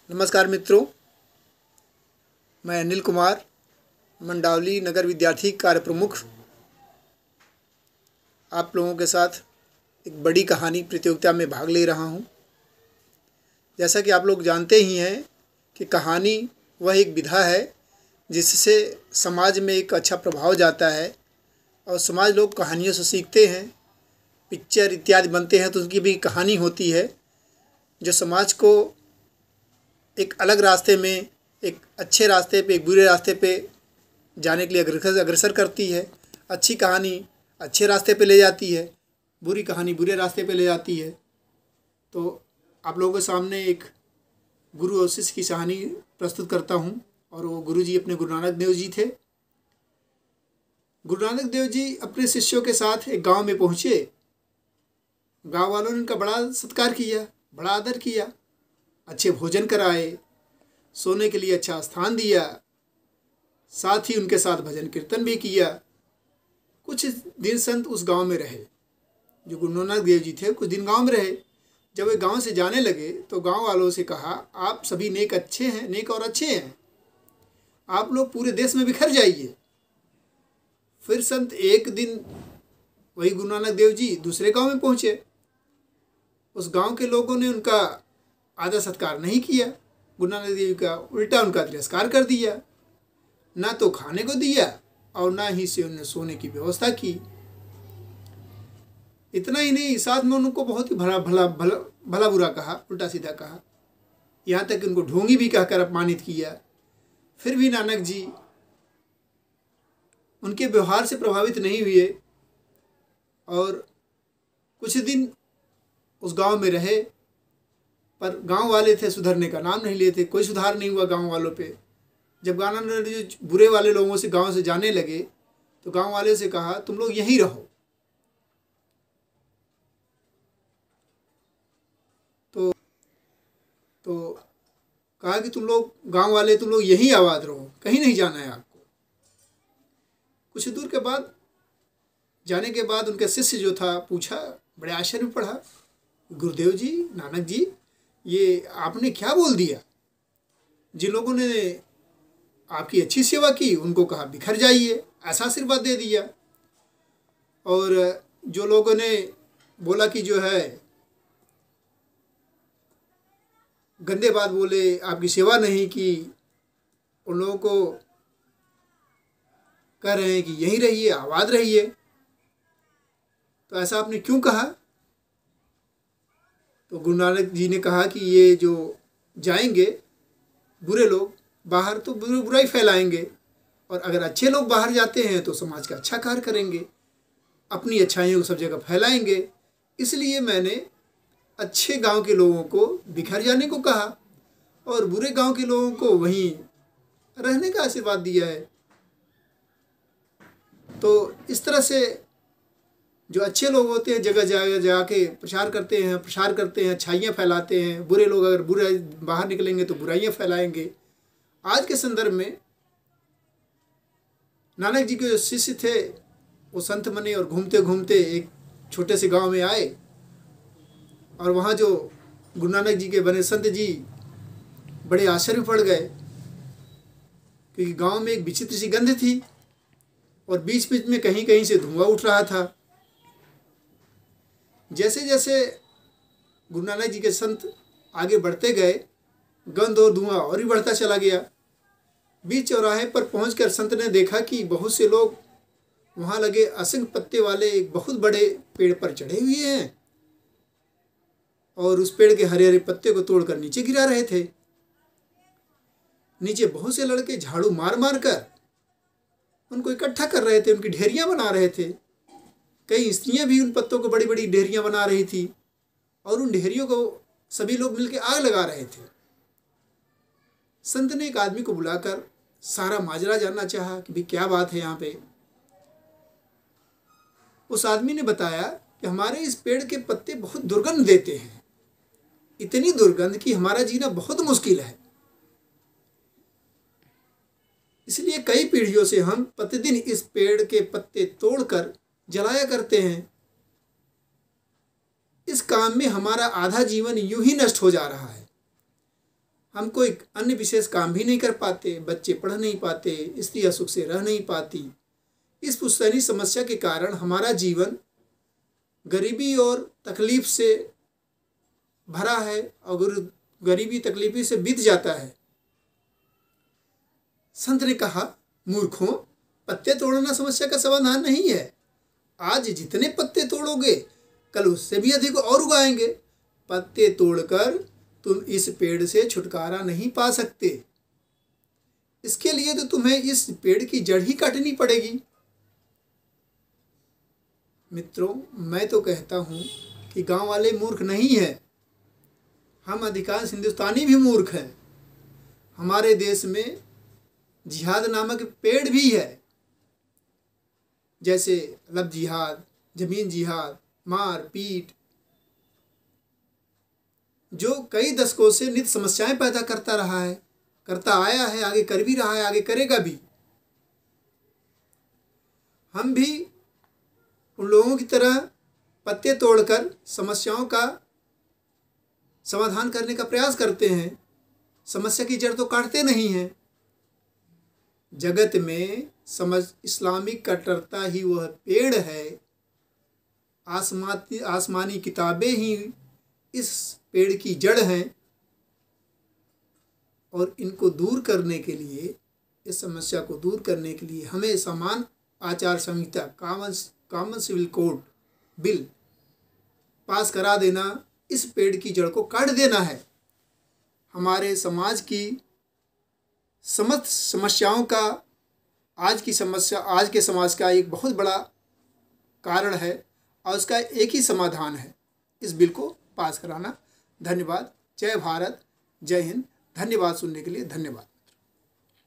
नमस्कार मित्रों, मैं अनिल कुमार, मंडावली नगर विद्यार्थी कार्य प्रमुख, आप लोगों के साथ एक बड़ी कहानी प्रतियोगिता में भाग ले रहा हूं। जैसा कि आप लोग जानते ही हैं कि कहानी वह एक विधा है जिससे समाज में एक अच्छा प्रभाव जाता है और समाज लोग कहानियों से सीखते हैं। पिक्चर इत्यादि बनते हैं तो उनकी भी कहानी होती है जो समाज को एक अलग रास्ते में, एक अच्छे रास्ते पे, एक बुरे रास्ते पे जाने के लिए अग्रसर करती है। अच्छी कहानी अच्छे रास्ते पे ले जाती है, बुरी कहानी बुरे रास्ते पे ले जाती है। तो आप लोगों के सामने एक गुरु और शिष्य की कहानी प्रस्तुत करता हूँ। और वो गुरु जी अपने गुरु नानक देव जी थे। गुरु नानक देव जी अपने शिष्यों के साथ एक गांव में पहुँचे। गांव वालों ने उनका बड़ा सत्कार किया, बड़ा आदर किया, अच्छे भोजन कराए, सोने के लिए अच्छा स्थान दिया, साथ ही उनके साथ भजन कीर्तन भी किया। कुछ दिन संत उस गांव में रहे। जो गुरु नानक देव जी थे कुछ दिन गांव में रहे। जब वे गांव से जाने लगे तो गांव वालों से कहा, आप सभी नेक और अच्छे हैं, आप लोग पूरे देश में बिखर जाइए। फिर संत एक दिन वही गुरु नानक देव जी दूसरे गांव में पहुंचे। उस गांव के लोगों ने उनका आदर सत्कार नहीं किया। गुरु नानक देव जी का उल्टा उनका तिरस्कार कर दिया। ना तो खाने को दिया और ना ही से उन्हें सोने की व्यवस्था की। इतना ही नहीं, साथ में उनको बहुत ही भला बुरा कहा, उल्टा सीधा कहा, यहाँ तक कि उनको ढोंगी भी कहकर अपमानित किया। फिर भी नानक जी उनके व्यवहार से प्रभावित नहीं हुए और कुछ दिन उस गांव में रहे। पर गांव वाले थे, सुधरने का नाम नहीं लेते। कोई सुधार नहीं हुआ गांव वालों पे। जब गाना जो बुरे वाले लोगों से गांव से जाने लगे तो गांव वाले से कहा, तुम लोग यहीं रहो। तो कहा कि गांव वाले तुम लोग यहीं आबाद रहो, कहीं नहीं जाना है आपको। कुछ दूर के बाद जाने के बाद उनका शिष्य जो था पूछा, बड़े आश्चर्य में पड़ा, गुरुदेव जी, नानक जी, ये आपने क्या बोल दिया? जिन लोगों ने आपकी अच्छी सेवा की उनको कहा बिखर जाइए, ऐसा आशीर्वाद दे दिया। और जो लोगों ने बोला कि जो है गंदे बात बोले, आपकी सेवा नहीं की, उन लोगों को कह रहे हैं कि यहीं रहिए, आबाद रहिए। तो ऐसा आपने क्यों कहा? तो गुरु नानक जी ने कहा कि ये जो जाएंगे बुरे लोग बाहर तो बुराई फैलाएंगे, और अगर अच्छे लोग बाहर जाते हैं तो समाज का अच्छा कार्य करेंगे, अपनी अच्छाइयों को सब जगह फैलाएंगे। इसलिए मैंने अच्छे गांव के लोगों को बिखर जाने को कहा और बुरे गांव के लोगों को वहीं रहने का आशीर्वाद दिया है। तो इस तरह से जो अच्छे लोग होते हैं जगह जगह जाके प्रचार करते हैं, अच्छाइयाँ फैलाते हैं। बुरे लोग अगर बुरे बाहर निकलेंगे तो बुराइयाँ फैलाएंगे। आज के संदर्भ में नानक जी के जो शिष्य थे वो संत बने और घूमते घूमते एक छोटे से गांव में आए। और वहाँ जो गुरु नानक जी के बने संत जी बड़े आश्चर्य में पड़ गए, क्योंकि गांव में एक विचित्र सी गंध थी और बीच बीच में कहीं कहीं से धुआं उठ रहा था। जैसे जैसे गुरु नानक जी के संत आगे बढ़ते गए, गंध और धुआं और भी बढ़ता चला गया। बीच चौराहे पर पहुंचकर संत ने देखा कि बहुत से लोग वहां लगे असंख्य पत्ते वाले एक बहुत बड़े पेड़ पर चढ़े हुए हैं और उस पेड़ के हरे हरे पत्ते को तोड़कर नीचे गिरा रहे थे। नीचे बहुत से लड़के झाड़ू मार मार कर उनको इकट्ठा कर रहे थे, उनकी ढेरियां बना रहे थे। कई स्त्रियां भी उन पत्तों को बड़ी बड़ी ढेरियां बना रही थी और उन ढेरियों को सभी लोग मिलकर आग लगा रहे थे। संत ने एक आदमी को बुलाकर सारा माजरा जानना चाहा कि भाई क्या बात है यहाँ पे। उस आदमी ने बताया कि हमारे इस पेड़ के पत्ते बहुत दुर्गंध देते हैं, इतनी दुर्गंध कि हमारा जीना बहुत मुश्किल है। इसलिए कई पीढ़ियों से हम प्रतिदिन इस पेड़ के पत्ते तोड़कर जलाया करते हैं। इस काम में हमारा आधा जीवन यूं ही नष्ट हो जा रहा है। हम कोई अन्य विशेष काम भी नहीं कर पाते, बच्चे पढ़ नहीं पाते, स्त्रियां सुख से रह नहीं पाती। इस पुश्तैनी समस्या के कारण हमारा जीवन गरीबी और तकलीफ से भरा है और गरीबी तकलीफी से बीत जाता है। संत ने कहा, मूर्खों, पत्ते तोड़ना समस्या का समाधान नहीं है। आज जितने पत्ते तोड़ोगे कल उससे भी अधिक और उगाएंगे। पत्ते तोड़कर तुम इस पेड़ से छुटकारा नहीं पा सकते। इसके लिए तो तुम्हें इस पेड़ की जड़ ही काटनी पड़ेगी। मित्रों, मैं तो कहता हूँ कि गांव वाले मूर्ख नहीं हैं, हम अधिकांश हिंदुस्तानी भी मूर्ख हैं। हमारे देश में जिहाद नामक पेड़ भी है, जैसे लव जिहाद, जमीन जिहाद, मार पीट, जो कई दशकों से नित्य समस्याएं पैदा करता रहा है, करता आया है, आगे कर भी रहा है, आगे करेगा भी। हम भी उन लोगों की तरह पत्ते तोड़कर समस्याओं का समाधान करने का प्रयास करते हैं, समस्या की जड़ तो काटते नहीं हैं। जगत में इस्लामिक कट्टरता ही वह पेड़ है, आसमानी किताबें ही इस पेड़ की जड़ हैं, और इनको दूर करने के लिए, इस समस्या को दूर करने के लिए हमें समान आचार संहिता, common civil code bill pass करा देना, इस पेड़ की जड़ को काट देना है। हमारे समाज की समस्त समस्याओं का आज के समाज का एक बहुत बड़ा कारण है और उसका एक ही समाधान है, इस बिल को पास कराना। धन्यवाद। जय भारत, जय हिंद। धन्यवाद सुनने के लिए। धन्यवाद।